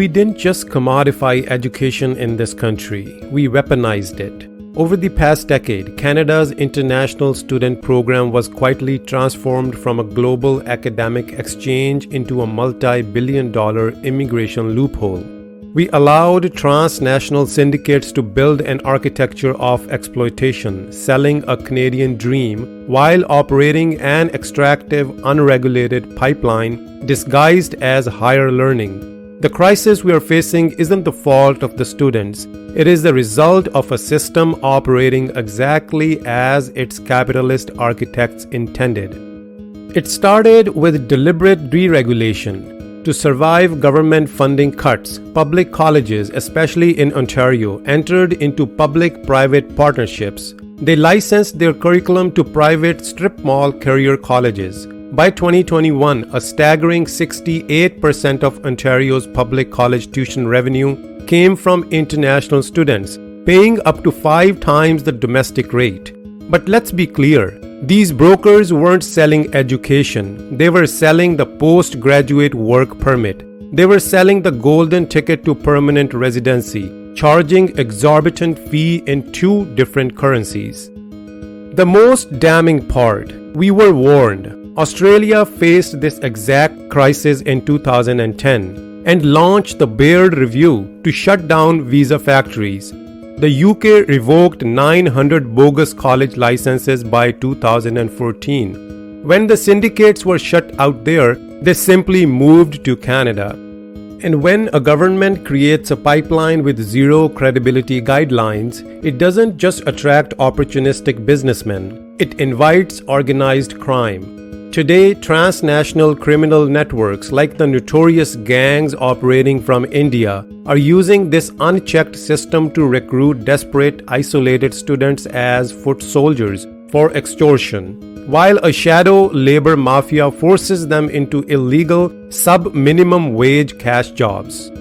We didn't just commodify education in this country, we weaponized it. Over the past decade, Canada's international student program was quietly transformed from a global academic exchange into a multi-billion-dollar immigration loophole. We allowed transnational syndicates to build an architecture of exploitation, selling a Canadian dream while operating an extractive, unregulated pipeline disguised as higher learning. The crisis we are facing isn't the fault of the students. It is the result of a system operating exactly as its capitalist architects intended. It started with deliberate deregulation. To survive government funding cuts, public colleges, especially in Ontario, entered into public-private partnerships. They licensed their curriculum to private strip mall career colleges. By 2021, a staggering 68% of Ontario's public college tuition revenue came from international students, paying up to 5 times the domestic rate. But let's be clear, these brokers weren't selling education, they were selling the postgraduate work permit. They were selling the golden ticket to permanent residency, charging exorbitant fee in 2 different currencies. The most damning part, we were warned. Australia faced this exact crisis in 2010 and launched the Baird Review to shut down visa factories. The UK revoked 900 bogus college licenses by 2014. When the syndicates were shut out there, they simply moved to Canada. And when a government creates a pipeline with zero credibility guidelines, it doesn't just attract opportunistic businessmen, it invites organized crime. Today, transnational criminal networks like the notorious gangs operating from India are using this unchecked system to recruit desperate, isolated students as foot soldiers for extortion, while a shadow labor mafia forces them into illegal, sub-minimum wage cash jobs.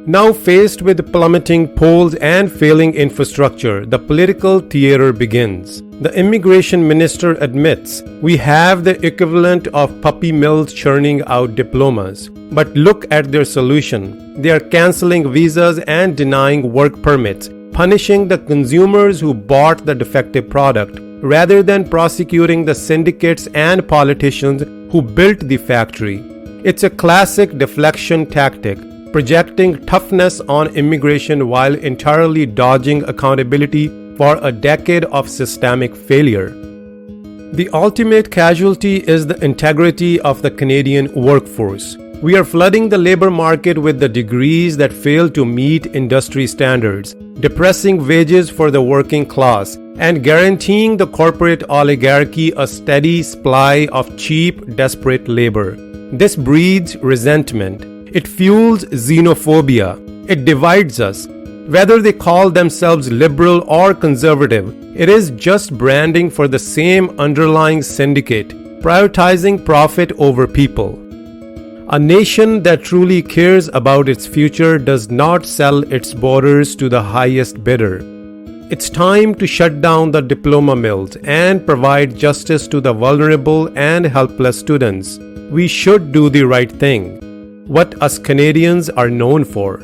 Now faced with plummeting polls and failing infrastructure, the political theater begins. The immigration minister admits, we have the equivalent of puppy mills churning out diplomas. But look at their solution. They are cancelling visas and denying work permits, punishing the consumers who bought the defective product, rather than prosecuting the syndicates and politicians who built the factory. It's a classic deflection tactic, projecting toughness on immigration while entirely dodging accountability for a decade of systemic failure. The ultimate casualty is the integrity of the Canadian workforce. We are flooding the labor market with the degrees that fail to meet industry standards, depressing wages for the working class, and guaranteeing the corporate oligarchy a steady supply of cheap, desperate labor. This breeds resentment. It fuels xenophobia. It divides us. Whether they call themselves liberal or conservative, it is just branding for the same underlying syndicate, prioritizing profit over people. A nation that truly cares about its future does not sell its borders to the highest bidder. It's time to shut down the diploma mills and provide justice to the vulnerable and helpless students. We should do the right thing, what us Canadians are known for.